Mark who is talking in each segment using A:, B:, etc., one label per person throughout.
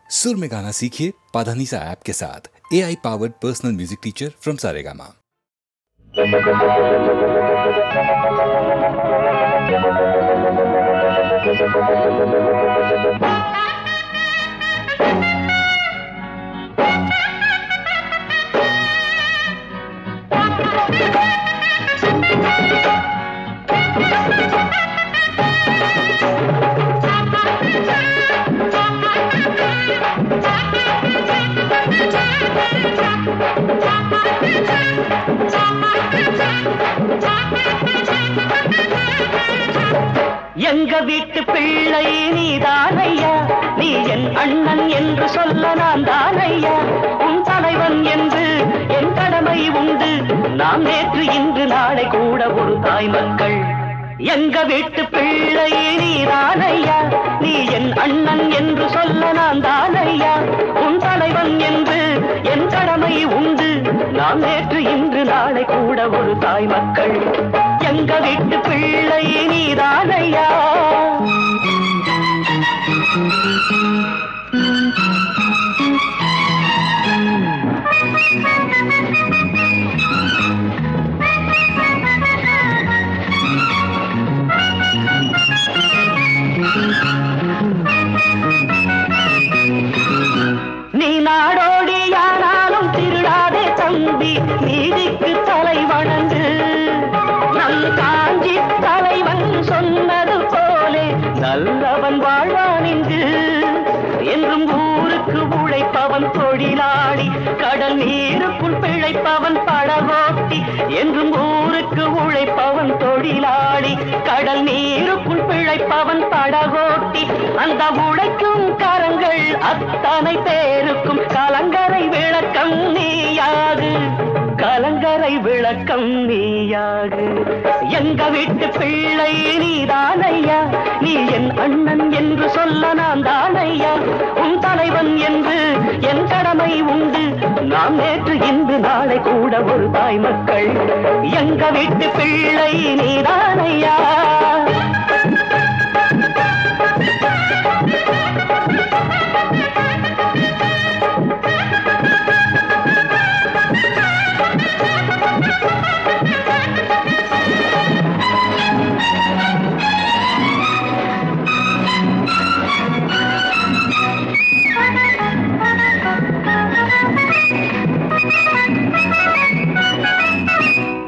A: सुर में गाना सीखिए पाधानीसा ऐप के साथ। AI powered personal music teacher from Saregama.
B: எங்க வீட்டு பிள்ளை நீதானையா, நீ என் அண்ணன் என்று சொல்ல நான் தானையா, உன் தலைவன் என்று என் கடமை உண்டு, நாம் நேற்று இன்று நாளை கூட ஒரு தாய் மக்கள். எங்க வீட்டு பிள்ளை நீதானையா, நீ என் அண்ணன் என்று சொல்ல நான் தானையா, உன் தலைவன் என்று என் கடமை உண்டு, நாம் நேற்று இன்று நாளை கூட ஒரு தாய் மக்கள். எங்க வீட்டு பிள்ளை நீதானையா. நீ நாடோடியானாலும் திருடாதே தம்பி, நீதிக்கு தலை வணங்கு. நம் காஞ்சி தலைவன் சொன்னது போலே நல்லவன் வாழ்வான் இங்கு. என்றும் ஊருக்கு உழைப்பவன் தொழிலாளி, கடல் நீருக்குள் பிழைப்பவன் படகோட்டி. என்றும் ஊருக்கு உழைப்பவன் தொழிலாளி, கடல் நீருக்குள் பிழைப்பவன் படகோட்டி. அந்த உழைக்கும் கரங்கள் அத்தனை பேருக்கும் கலங்கரை விளக்கம் நீயாது, கலங்கரை விளக்கம் நீயாது. எங்க வீட்டு பிள்ளை நீதானையா, நீ என் அண்ணன் என்று சொல்ல நான் தானையா, உன் தலைவன் என்று என் கடமை உண்டு, நாம் நேற்று இன்று நாளை கூட ஒரு தாய் மக்கள். எங்க வீட்டு பிள்ளை நீதானையா.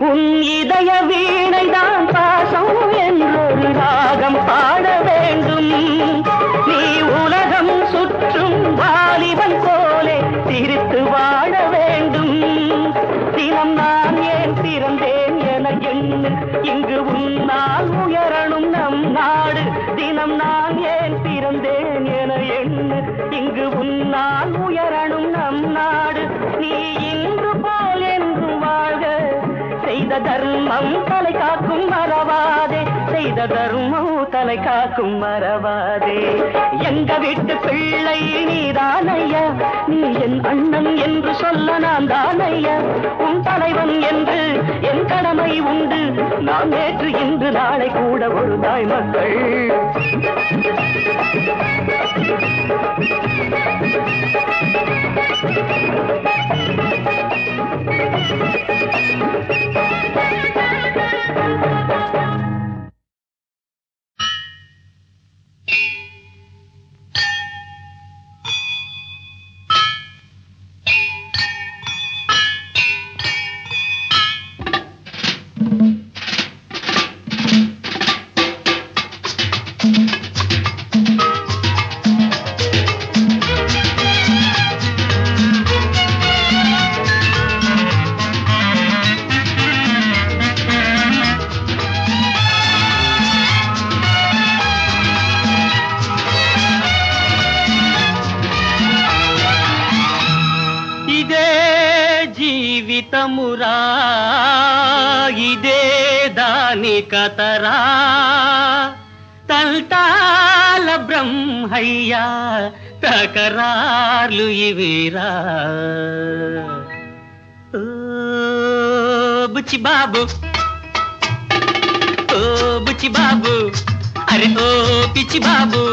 B: உன் இதய வீணைதான் பாசம் என்றொரு ராகம் பாட வேண்டும். நீ உலகம் சுற்றும் வாலிபன் போலே சிரித்து வாழ வேண்டும். தினம் நான் ஏன் பிறந்தேன் என எண்ணு, இங்கு உன்னால் உயரணும் நம் நாடு. தினம் நான் ஏன் பிறந்தேன் என எண்ணு, இங்கு உன்னால் உயரணும் நம் நாடு. நீ இன்று போல் என்று வாழ்க, செய்த தர்மம் தலை காக்கும் மறவாதே, செய்த தர்மம் தலை காக்கும் மறவாதே. எங்க வீட்டு பிள்ளை நீதானையா, நீ என் அண்ணன் என்று சொல்ல நான் தானையா, உன் தலைவன் என்று என் கடமை உண்டு, நான் நேற்று இன்று நாளை கூட ஒரு தாய் மக்கள். జీవితమురా ఇదే దాని కతరా, తంటాల బ్రహ్మయ్యా తకరార్లు ఇవిరా. బుచ్చి బాబు, ఓ బుచ్చి బాబు, అరే ఓ పిచ్చి బాబు,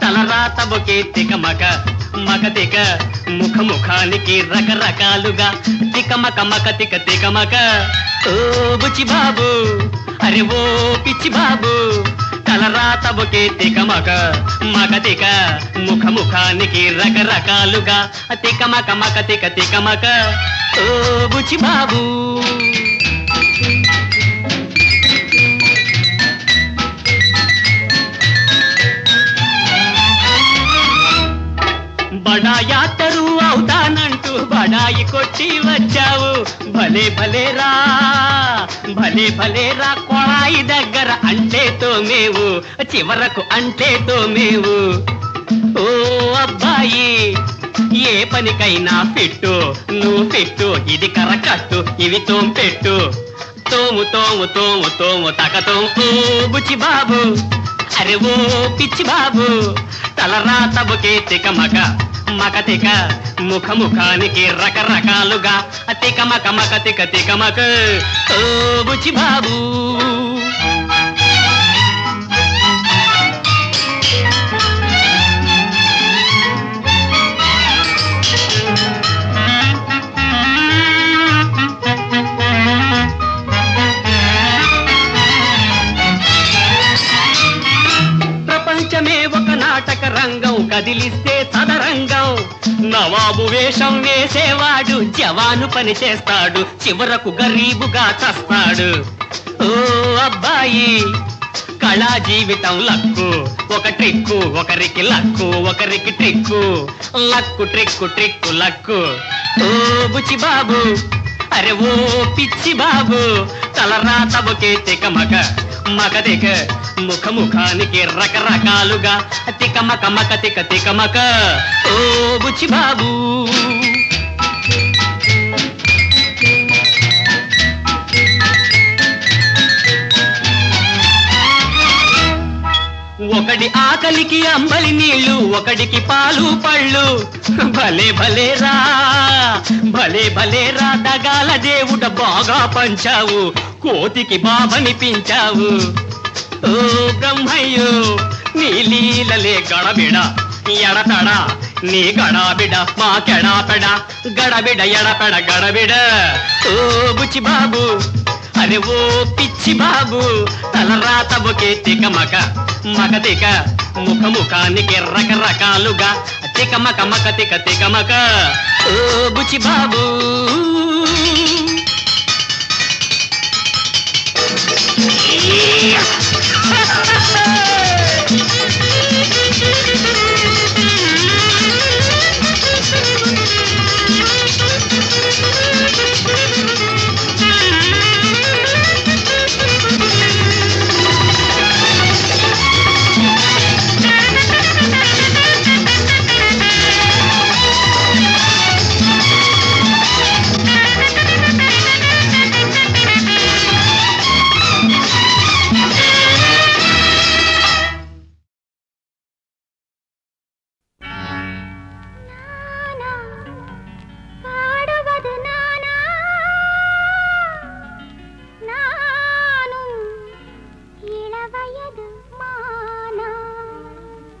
B: తలరాత బొకే తికమక మగతిక ముఖానికి రకరకాలుగా తికమక మక తిక తికమక ఓ బుచ్చి బాబు అరే ఓ పిచ్చి బాబు తలరాత ఒకే తికమక మగతిక ముఖానికి రకరకాలుగా తికమక మక తిక తికమక ఓ బుచ్చి బాబు బడాయాతరు అవుతానంటూ బడాయి కొట్టి వచ్చావు భలే భలేరా భలే భలేరా కొళాయి దగ్గర అంటే తోమేవు చివరకు అంటే తోమేవు ఓ అబ్బాయి ఏ పనికైనా ఫిట్టు నువ్వు ఫిట్టు ఇది కరకట్టు ఇవి తోంపెట్టు తోము తోము తోము తోము తకతోము ఓ బుచ్చి బాబు అరే ఓ పిచ్చి బాబు తలరాత ఒకే తికమక మకతిక ముఖానికి రకరకాలుగా తికమక మక తిక తికమక ఓ బుచ్చి బాబు ప్రపంచమే ఒక నాటక రంగం కదిలిస్తే సదరంగం నవాబు వేషం వేసేవాడు జవాను పని చేస్తాడు చివరకు గరీబుగా చస్తాడు ఓ అబ్బాయి కళా జీవితం లక్కు ఒక ట్రిక్కు ఒకరికి లక్కు ఒకరికి trick luck trick trick luck ఓ బుచ్చి బాబు అరే ఓ పిచ్చి బాబు తలరాత ఒకే తికమక మగదిక ముఖానికి రకరకాలుగా తికమక మక తిక తికమక ఓ బుచ్చి బాబు ఒకడి ఆకలికి అంబలి నీళ్లు ఒకడికి పాలు పళ్ళు భలే భలేరా భలే భలేరా దగాల దేవుడ బాగా పంచావు కోతికి బాబనిపించావు ఓ బ్రహ్మయ్యో నీ లీలలే గడబిడ ఎడతడ నీ గడాబిడ మా కెడాపెడ గడబిడ ఎడపెడ గడబిడ ఓ బుచ్చి బాబు అరే ఓ పిచ్చి బాబు తలరాత ఒకే తికమక మగతిక ముఖానికి రకరకాలుగా తికమక మక తిక తికమక ఓ బుచ్చి బాబు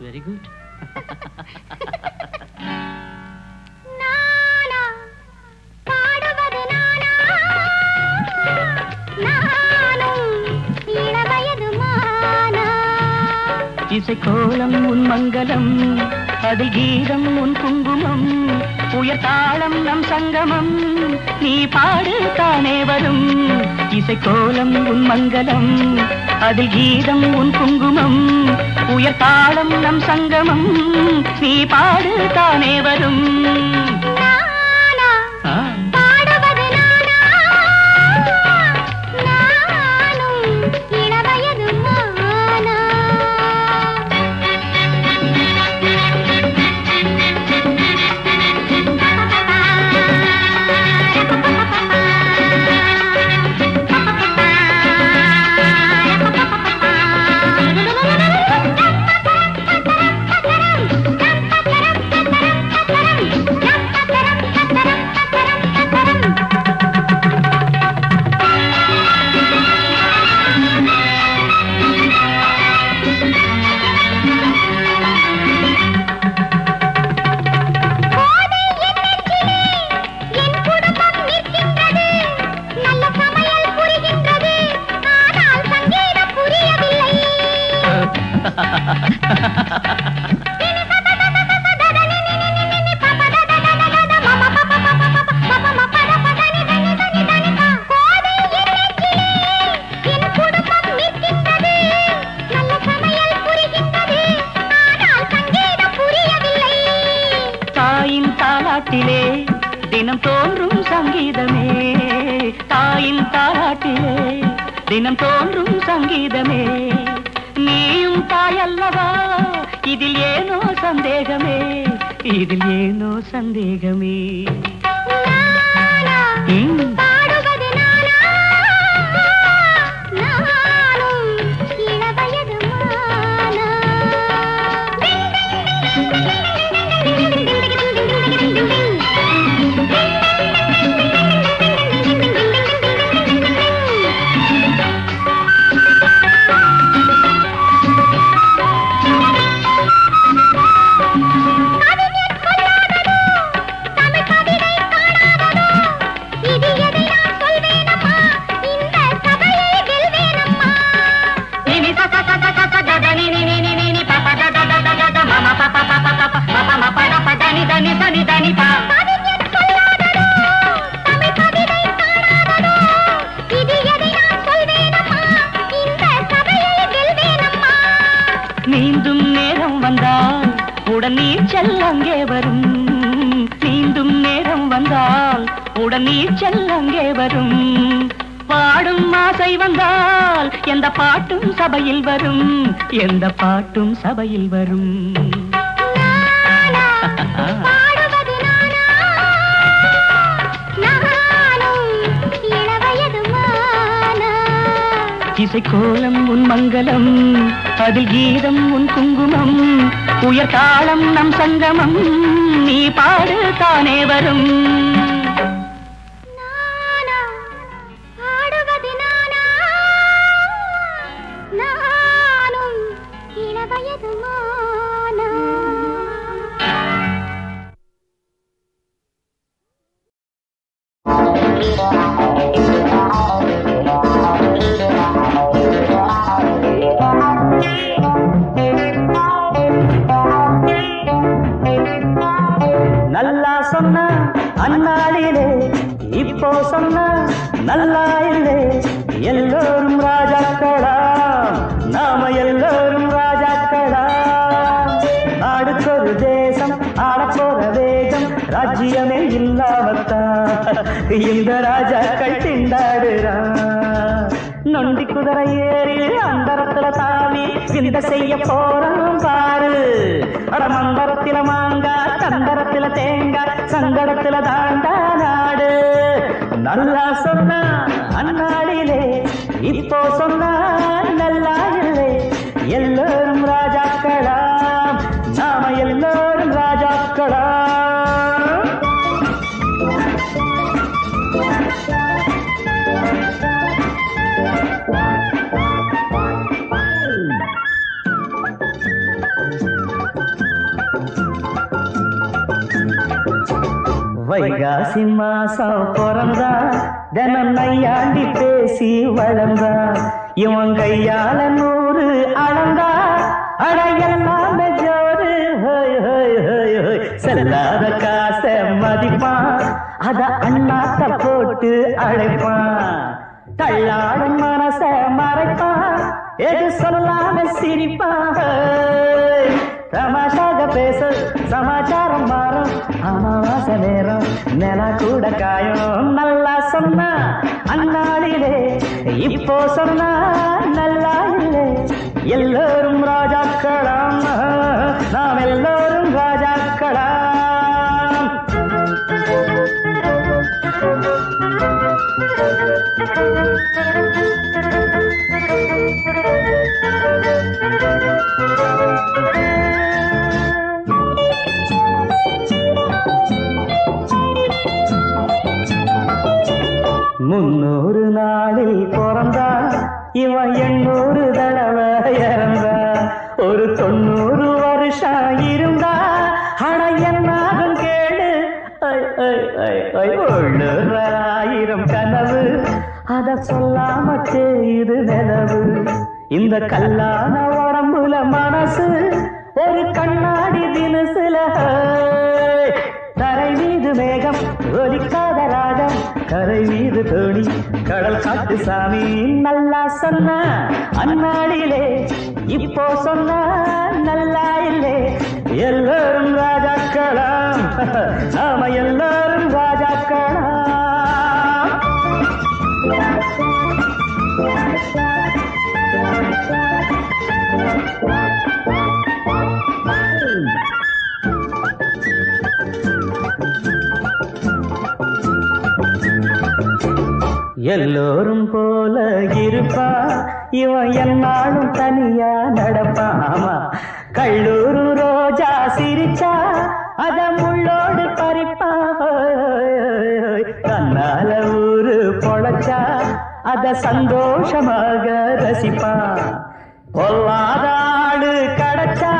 B: వెరీ గుడ్ இசைக்கோலம் உன் மங்களம் அதில் கீதம் உன் குங்குமம் உயர்தாளம் நம் சங்கமம் நீ பாடு தானே வரும் இசைக்கோலம் உன் மங்களம் அதில் கீதம் உன் குங்குமம் உயர்தாளம் நம் சங்கமம் நீ பாடு தானே வரும் தாலாட்டிலே தினம் தோன்றும் சங்கீதமே, தாயின் தாலாட்டிலே தினம் தோன்றும் சங்கீதமே. நீயும் தாயல்லவா, இதில் ஏனோ சந்தேகமே, இதில் ஏனோ சந்தேகமே. நீந்தும் நேரம் வந்தால் உடன் நீச்சல் அங்கே வரும், நீந்தும் நேரம் வந்தால் உடன் நீச்சல் அங்கே வரும். பாடும் ஆசை வந்தால் எந்த பாட்டும் சபையில் வரும், எந்த பாட்டும் சபையில் வரும். இசைக்கோலம் உன் மங்களம், அதில் கீதம் உன் குங்குமம், உயர் தாளம் நம் சங்கமம், நீ பாடு தானே வரும். நல்லா சொன்ன அந்நாளிலே இப்போ சொன்ன நல்லா இல்லை, எல்லோரும் ராஜாக்களா, நாம எல்லோரும் ராஜாக்களா. நாடுக்கொரு தேசம் ஆடப்போற வேகம், ராஜ்யமே இல்லாமத்தான் இந்த ராஜாக்கள் திண்டாடுறான். நொண்டி குதிரை ஏறி அந்தரத்துல தாவி இந்த செய்ய போறோம் பாரு. அட மந்தரத்தில மாங்கா, தந்தரத்தில தேங்காய், சங்கடத்தில தாண்டா நாடு. நல்லா சொன்னா அந்நாளிலே இப்போ சொன்னா நல்லா இல்லை, எல்லோரும் ராஜாக்களா, நாம எல்லோரும் ராஜாக்களா. வைகாசி மாசம் பிறந்தா தினம் நையாண்டி பேசி வளர்ந்தா, இவன் கையால 100 அளந்தா அடையெல்லாம் ஜோறு. செல்லாத காச மதிப்பான், அத அண்ணாத்த போட்டு அழைப்பான். தள்ளாடும் மனச மறைப்பான், எது சொல்லாம சிரிப்பான். தமாஷாக பேச சமாச்சாரம் மாறும், அமாவாசை நேரம் நில கூட காயும். நல்லா சொன்னா அந்நாளிலே இப்போ சொன்னா நல்லா இல்லை, எல்லோரும் ராஜாக்களாம், நாம் எல்லோரும் ராஜாக்களாம். முன்னூறு நாளில் பிறந்தா இவன் 800 தடவை இறந்தா. ஒரு 90 வருஷம் இருந்தா அட என்னாகும் கேளு. 1000 கனவு அத சொல்லாம தேயுது நிலவு. இந்த கல்லான உடம்புல மனசு ஒரு கண்ணாடி தினசுல. தரை மீது மேகம் ஒலிக்காத ராகம், கரை மீது தோணி கடல் காட்டு சாமி. நல்லா சொன்ன அந்நாளிலே இப்போ சொன்ன நல்லா இல்லை, எல்லோரும் ராஜாக்களாம், நாம எல்லாரும் ராஜாக்களா. எல்லோரும் போல இருப்பா, இவன் என்னாலும் தனியா நடப்பாமா. கல்லூரு ரோஜா சிரிச்சா அத முள்ளோடு பறிப்பா. தன்னால ஊரு பொழைச்சா அத சந்தோஷமாக ரசிப்பா. பொல்லாத ஆடு கிடைச்சா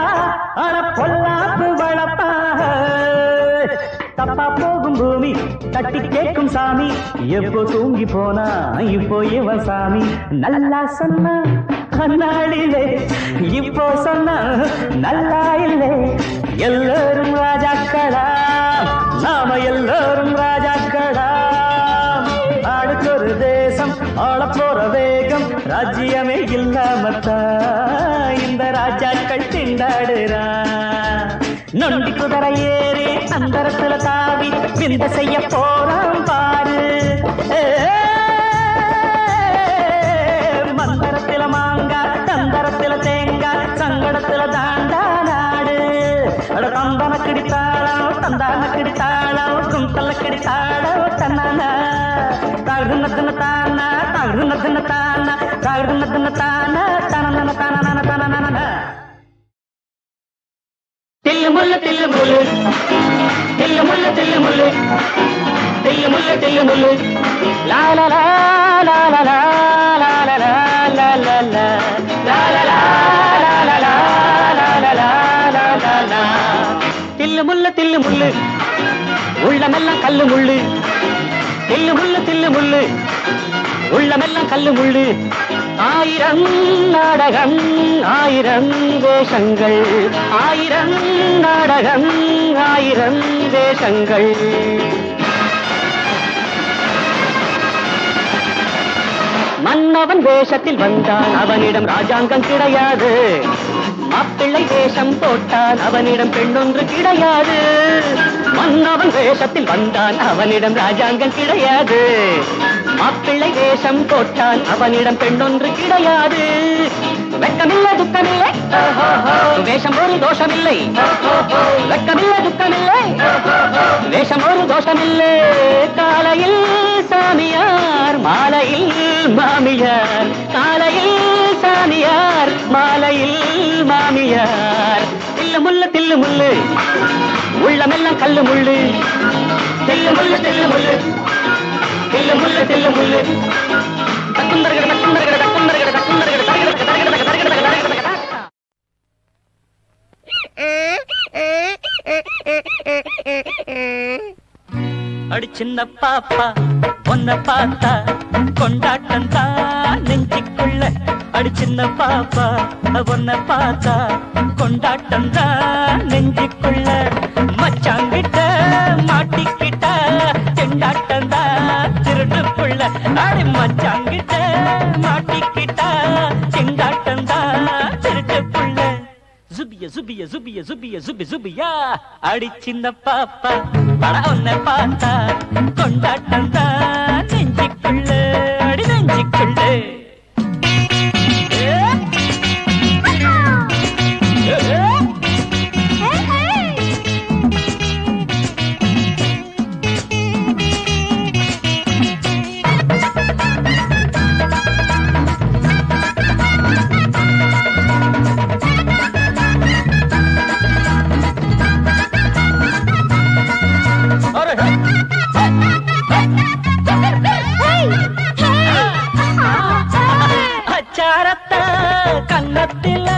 B: ஆனா பொல்லாப்பு வளப்பா. தப்பா போகும் பூமி தட்டி கேட்கும் சாமி, எப்போ தூங்கி போனா இப்போ இவன் சாமி. நல்லா சொன்னா அந்நாளிலே, இப்போ சொன்னா நல்லா இல்லை. எல்லோரும் ராஜாக்களா, நாம எல்லோரும் ராஜாக்களா. அடுத்த ஒரு தேசம் ஆள போற வேகம், ராஜ்யமே இல்லாமத்தான் இந்த ராஜாக்கள் திண்டாடுறா. நொண்டி குதிரை ஏறி அந்தரத்துல தாவி விந்த செய்ய போறான் பாரு. மந்தரத்துல மாங்காய், தந்தரத்துல தேங்காய், சங்கடத்துல தாண்டா நாடு. அட தந்தன கிடித்தாளம், தந்தான கிடித்தாளம், குந்தல கிடித்தாளம் தன்னானா. தகுனதுன்னு தானா, தகுனதுன்னு தானா, தகுனதுன்னு தானா, தனன தனன தனன. தில்லு முள்ளு தில்லு முள்ளு, தில்லு முள்ளு தில்லு முள்ளு, தில்லு முள்ளு தில்லு முள்ளு. லா லா லா லா லா லா லா லா லா லா லா லா லா லா லா லா லா லா லா. தில்லு முள்ளு தில்லு முள்ளு, உள்ளமெல்லாம் கல்லு முள்ளு. தில்லு முள்ளு தில்லு முள்ளு, உள்ளமெல்லாம் கல்லு முள்ளு. ஆயிரம் நாடகம் ஆயிரம் வேஷங்கள், ஆயிரம் நாடகம் ஆயிரம் வேஷங்கள். மன்னவன் வேஷத்தில் வந்தான், அவனிடம் ராஜாங்கம் கிடையாது. மாப்பிள்ளை வேஷம் போட்டான், அவனிடம் பெண்ணொன்று கிடையாது. மன்னவன் வேஷத்தில் வந்தான், அவனிடம் ராஜாங்கம் கிடையாது. மாப்பிள்ளை வேஷம் போட்டான், அவனிடம் பெண்ணொன்று கிடையாது. வெட்கமில்லை துக்கமில்லை, வேஷம் ஒரு தோஷமில்லை. வெட்கமில்லை துக்கமில்லை, வேஷம் ஒரு தோஷமில்லை. காலையில் சாமியார், மாலையில் மாமியார். காலையில் சாமியார், மாலையில் மாமியார். தில்லு முள்ளு தில்லு முள்ளு, உள்ளமெல்லாம் கல்லு முள்ளு. தில்லு முள்ளு தில்லு முள்ளு, தில்லு முள்ளு தில்லு முள்ளு. தக்குந்தர்கிற தக்குந்தர்கிற தக்குந்தர்கிற தக்குந்தர்கிற தரகிற தரகிற தரகிற தரகிற. அடி சின்ன பாப்பா பொன்ன பார்த்தா கொண்டாட்டம் தான் நெஞ்சுக்குள்ள. அடி சின்ன பாப்பா பொன்ன பார்த்தா கொண்டாட்டம் தான் நெஞ்சுக்குள்ள. மச்சாங்கிட்ட மாட்டிக்கிட்ட செண்டாட்டம் தான் திருடுக்குள்ள. அடி மச்சாங்கிட்ட மாட்டிக்கிட்ட செண்டாட்டம் தான் திருடுக்குள்ள. ஜுபிய ஜுபிய ஜுபிய ஜுபிய ஜுபி ஜுபியா. அடி சின்ன பாப்பா பட ஒன்ன பார்த்தா கொண்டாட்டம் தான் நெஞ்சுக்குள்ள. அடி நெஞ்சுக்குள்ள. அச்சாரத்த கன்னத்தில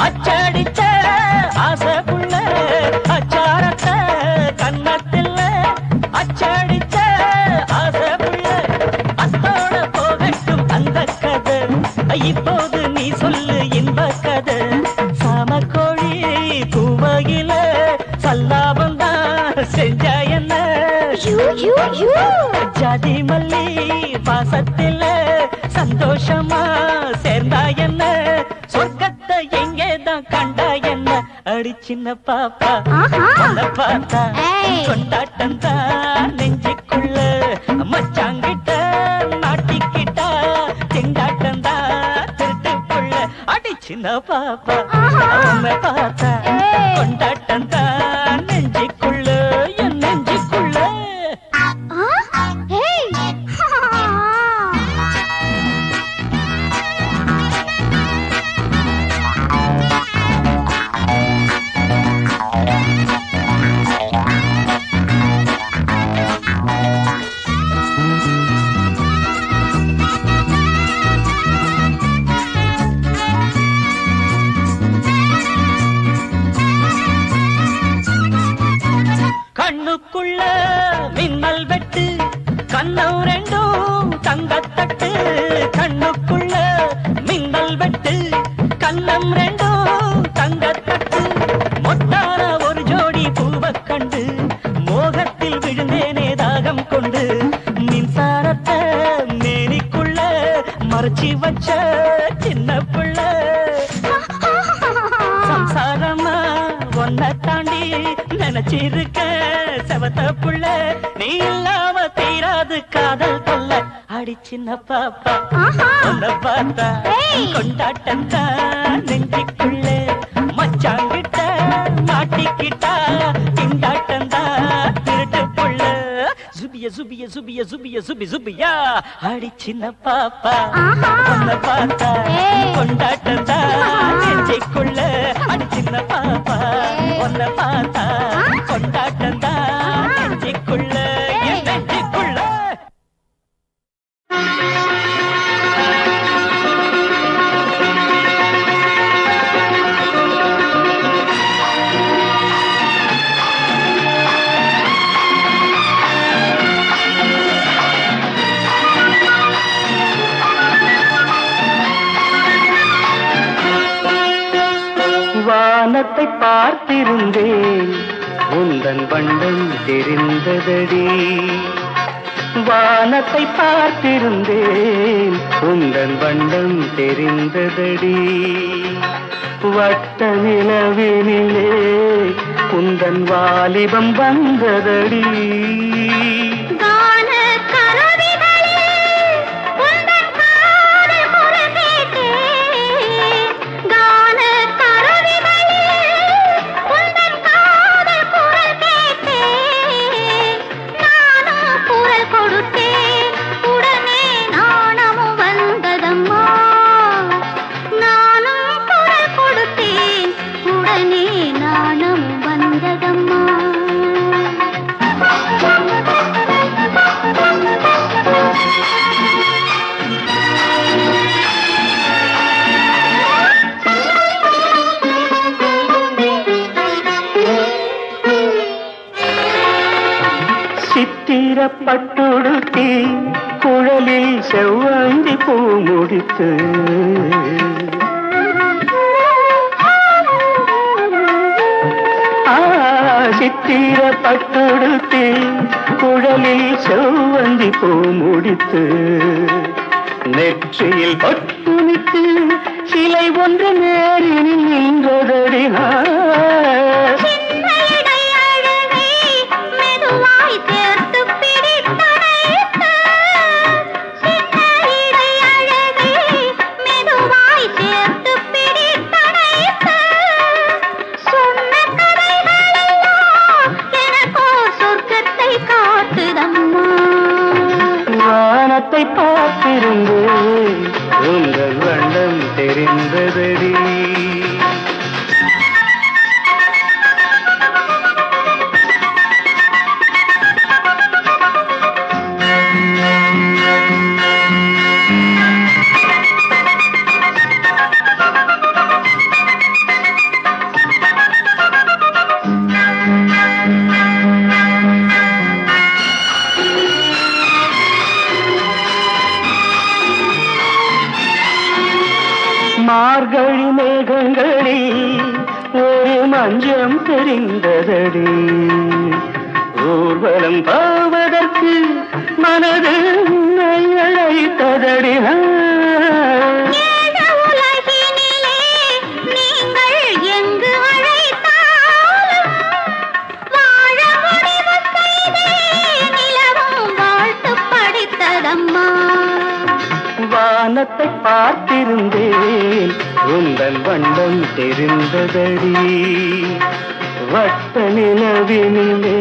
B: அச்சடிச்ச ஆசைக்குள்ள. அச்சாரத்த கன்னத்தில அச்சடிச்ச ஆசைக்குள்ள. அத்தோட போகட்டும் அந்த கதை, இப்போது நீ சொல்லு இன்ப கதை. சாமக்கோழி பூவையில சல்லாபம் தான் செஞ்சா என்ன. ஜாதி மல்லி பாசத்தில சந்தோஷமா சேர்ந்தா என்ன. சொர்க்கத்தை எங்கேதான் கண்டா என்ன. அடி சின்ன பாப்பா பார்த்தா கொண்டாட்டம் தான் நெஞ்சுக்குள்ள மச்சாங்கிட்ட மாட்டிக்கிட்டா திண்டாட்டம் தான் திருட்டுக்குள்ள அடி சின்ன பாப்பா அவனை பார்த்தா கொண்டாட்டம் தான் நெஞ்சுக்குள்ள என் நெஞ்சுக்குள்ள. கண்ணுக்குள்ள மின்னல் வெட்டு கண்ணம் ரெண்டும் தங்கத்தட்டு. கண்ணுக்குள்ள மின்னல் வெட்டு கண்ணம் ரெண்டும் தங்கத்தட்டு. மொட்டான ஒரு ஜோடி பூவக் கண்டு மோகத்தில் விழுந்தேனே தாகம் கொண்டு. மின்சாரத்தை மேனிக்குள்ள மறைச்சி வச்ச சின்ன புள்ள. சம்சாரமா ஒன்ன தாண்டி நினைச்சிருக்க செவத்த புள்ள. நீ இல்லாம தீராது காதல் கொல்ல அடி சின்ன பாப்பா உன்னை பார்த்தா கொண்டாட்டம் தான் நெஞ்சுக்குள்ள. மச்சாங்கிட்ட மாட்டிக்கிட்டா திண்டாட்டம் தான் திருட்டு புள்ள. சுபிய சுபிய சுபிய சுபிய சுபி சுபியா அடி சின்ன பாப்பா உன்னை பார்த்தா கொண்டாட்டம் தான் நெஞ்சுக்குள்ள. அடி சின்ன பாப்பா உன்னை பார்த்தா கொண்டாட்டம் தான் நெஞ்சுக்குள்ள என் நெஞ்சுக்குள்ள. வானத்தை பார்த்திருந்தேன் உந்தன் வண்ணம் தெரிந்ததடி. வானத்தை பார்த்திருந்தேன் உந்தன் வண்ணம் தெரிந்ததடி. வட்ட நிலவினிலே உந்தன் வாலிபம் வந்ததடி. பட்டுடுத்தி குழலில் செவ்வந்தி பூ முடித்து. சித்திர பட்டுடுத்தி குழலில் செவ்வந்தி பூ முடித்து. நெற்றியில் பட்டுமிட்டு சிலை ஒன்று நேரில் நின்றதடி. வானத்தை பார்த்திருந்தேன் உங்கள் வண்ணம் தெரிந்ததடி. மார்கழி மேகங்களில் ஒரு மஞ்சம் தெரிந்ததடி. ஊர்வலம் போவதற்கு மனது அழைத்ததடி.
C: நீங்கள் எங்கு அழைத்தாலும் வாழ முடியும்.
B: வானத்தை பார்த்திருந்தேன், உந்தன் வண்ணம் தெரிந்ததடி. வட்ட நிலவினிலே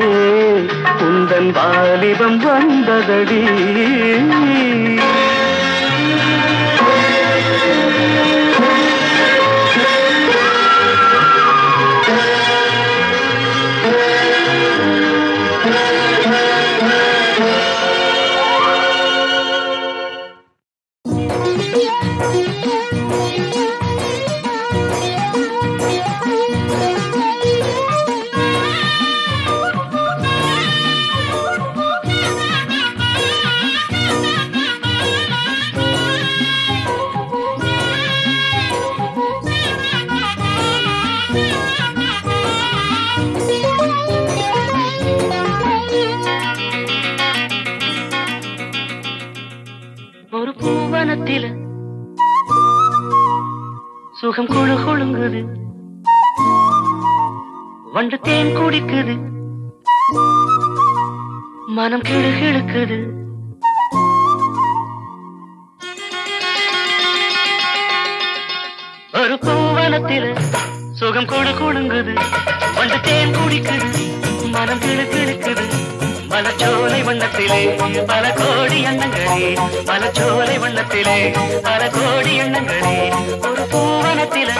B: உந்தன் வாலிபம் வந்ததடி.
C: ஒரு பூவனத்தில சுகம் குழு குழுங்குது, வண்டு தேன் குடிக்குது, மனம் கிழு கிழுக்குது. ஒரு பூவனத்தில சுகம் குழு குழுங்குது, வண்டு தேன் குடிக்குது, மனம் கிழு கிழுக்குது. மலச்சோலை வண்ணத்திலே பல கோடி எண்ணங்களே, மலச்சோலை வண்ணத்திலே பல கோடி எண்ணங்களே. ஒரு பூவனத்தில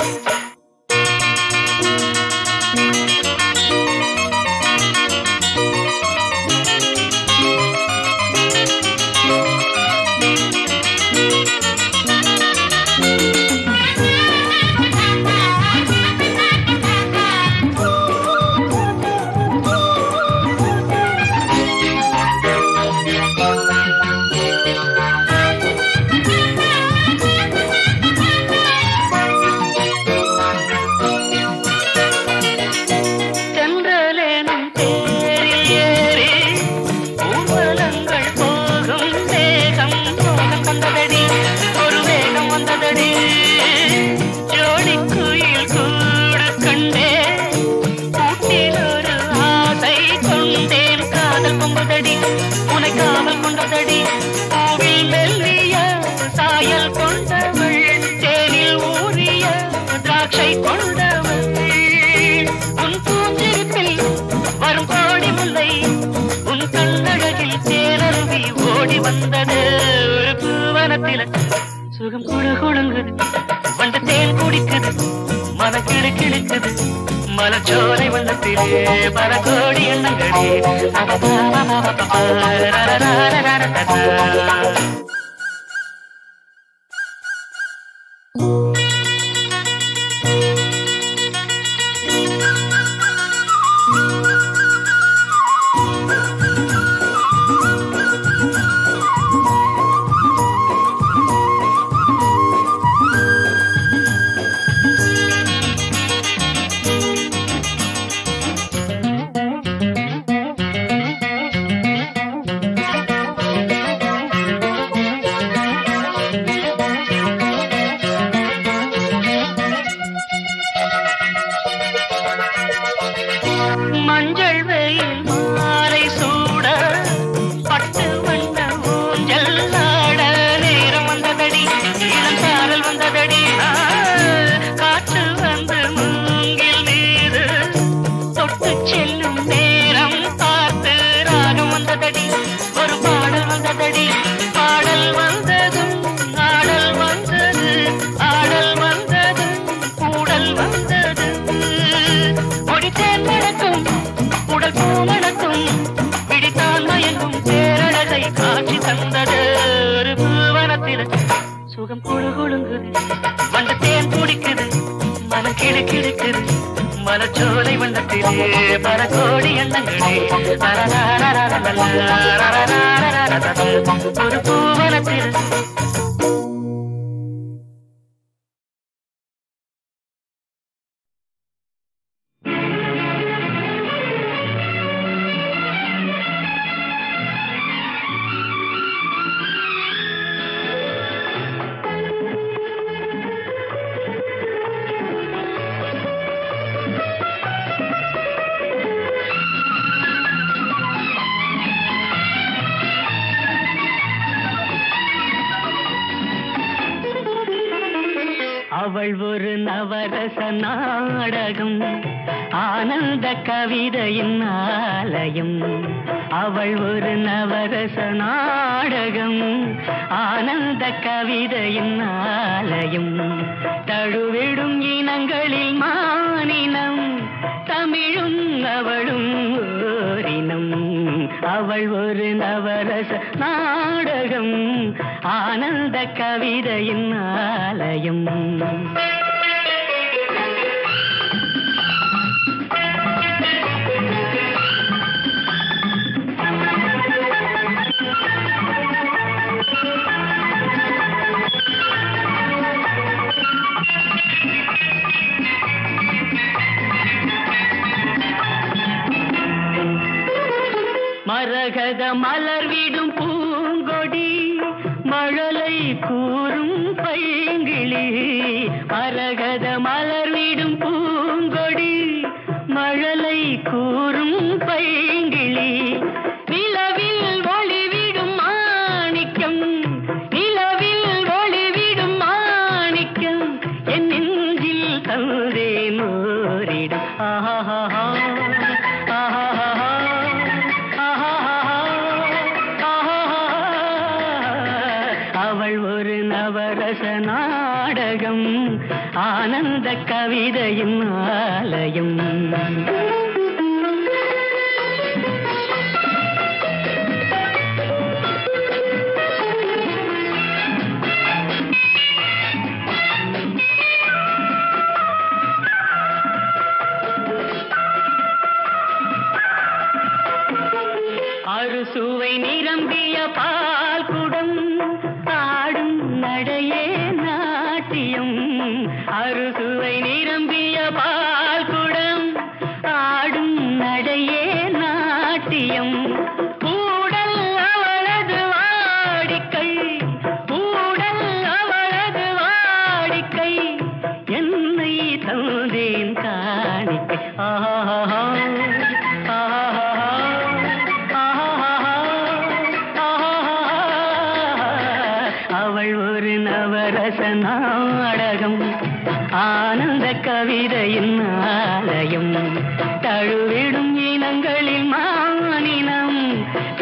C: சுகம் குழு குழுங்குது, வண்டு தேன் குடிக்குது, மன கிளு கிழுக்குது. மலச்சோலை வண்ணத்திலே பல கோடி எண்ணங்களே. மஞ்சள் வெயில் மாலை சூட பட்டு வண்ண ஊஞ்சல் ஆட நேரம் வந்ததடி, இளம் சாரல் வந்ததடி. காற்று வந்து மூங்கில் மீது தொட்டு செல்லும் நேரம் பார்த்து ராகம் வந்ததடி, ஒரு பாடல் வந்ததடி. பாடல் வந்ததும் ஆடல் வந்தது, ஆடல் வந்தது கூடல் வந்தது. முடித்தேன் நடக்கும் உடல் பூமணக்கும், பிடித்தான் மயங்கும் பேரழகை காட்சி தந்தது. ஒரு பூவனத்தில சுகம் குழு குழுங்குது, வண்டு தேன் குடிக்குது, மனம் கிழு கிழக்குது. மலச்சோலை வண்ணத்திலே பல கோடி எண்ணங்களே. ஒரு பூவனத்தில
B: அவள் ஒரு நவரச நாடகம், ஆனந்த கவிதையின் ஆலயம். அவள் ஒரு நவரச நாடகம், ஆனந்த கவிதையின் ஆலயம். தழுவிடும் இனங்களில் மானினம், தமிழும் அவளும் ஓரினம். அவள் ஒரு நவரச நாடகம், ஆனந்த கவிதையின் ஆலயம். மரகத மலர்விடும் பூங்கொடி, மழலை கூறும் பைங்கிளி. மரகத மலர்விடும் பூங்கொடி, மழலை கூறும் பைங்கிளி. நிலவில் ஒளிவிடும் மாணிக்கம், நிலவில் ஒளிவிடும் மாணிக்கம், என் நெஞ்சில் தந்தேன் ஓரிடம். ஆஹா நவரச நாடகம், ஆனந்த கவிதையின் ஆலயம். அறுசுவை நிரம்பிய பால் குடம், ஆடும் நடையே நாட்டியம். அறுசுவை நிரம்பிய பால் குடம், ஆடும் நடையே நாட்டியம். கூடல் அவளது வாடிக்கை, கூடல் அவளது வாடிக்கை, என்னை தந்தேன் காணிக்கை. ஆஹா நவரச நாடகம், ஆனந்த கவிதையின் ஆலயம். தழுவிடும் இனங்களில் மானினம்,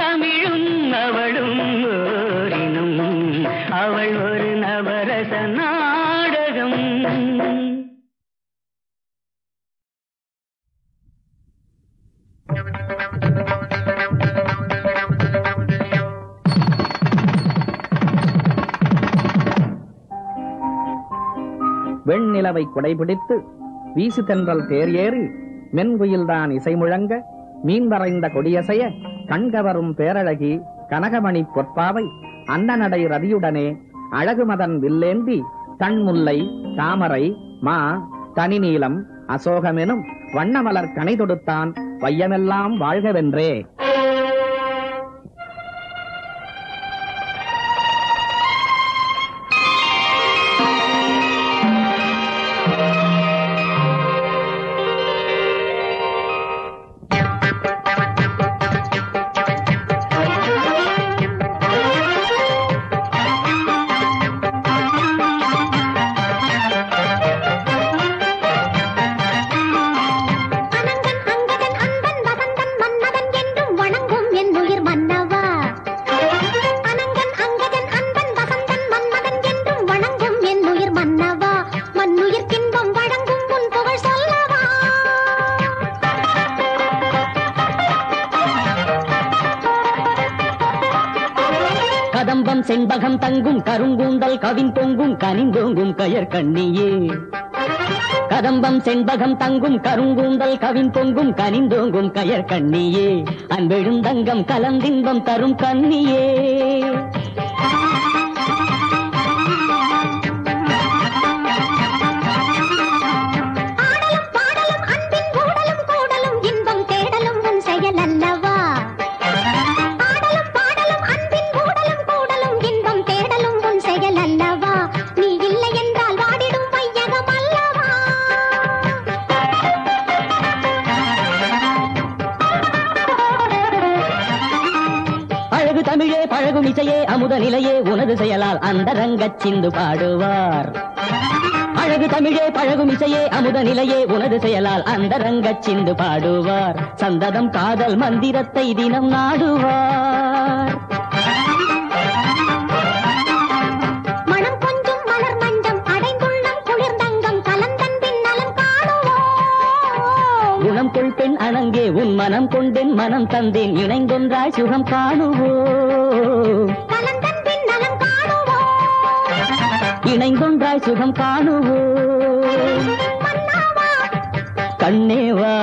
B: தமிழும் அவளும் ஓரினம். அவள் ஒரு நவரச நாடகம்.
D: வெண்ணிலவை குடைபிடித்து வீசு தென்றல் தேர் ஏறி, மென்குயில்தான் இசை முழங்க, மீன் வரைந்த கொடியசைய, கண்கவரும் பேரழகி கனகமணி பொற்பாவை, அன்னநடை ரதியுடனே அழகுமதன் வில்லேந்தி, தன்முல்லை தாமரை மா தனிநீலம் அசோகமெனும் வண்ணமலர் கனை தொடுத்தான், வையமெல்லாம் வாழ்கவென்றே.
B: கதம்பம் செண்பகம் தங்கும் கருங்கூந்தல் கவின் தொங்கும் கனிந்தோங்கும் கயர் கண்ணியே. கதம்பம் செண்பகம் தங்கும் கருங்கூந்தல் கவின் தொங்கும் கனிந்தோங்கும் கயர் கண்ணியே. அன்பெழுந்தங்கம் கலந்தின்பம் தரும் கண்ணியே. தமிழே பழகும் இசையே அமுத நிலையே உனது செயலால் அந்தரங்கச் சிந்து பாடுவார். அழகு தமிழே பழகும் இசையே அமுத நிலையே உனது செயலால் அந்தரங்கச் சிந்து பாடுவார் சந்ததம் காதல் மந்திரத்தை தினம் நாடுவார்
E: மனம் கொஞ்சம் மலர் மஞ்சம் அடைந்துள்ளம் குளிர்ந்தங்கம் கலந்தன்பின் நலம் காணுவோம்
B: குணம் கொள் பெண் அணங்கே உன் மனம் கொண்டேன் மனம் தந்தேன் இணைந்தொன்றாய் சுகம் காணுவோம்
E: கலந்தன்பின் நலம் காணுவோம்
B: இணைந்தொன்றாய் சுகம் காணுவோம்
E: மன்னாவா
B: கண்ணேவா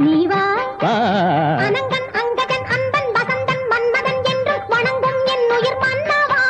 E: நீ வா
B: வா
E: அனங்கன் அங்ககன் அன்பன் வசந்தன் மன்மதன் என்று வணங்கும் என் உயிர் மன்னவா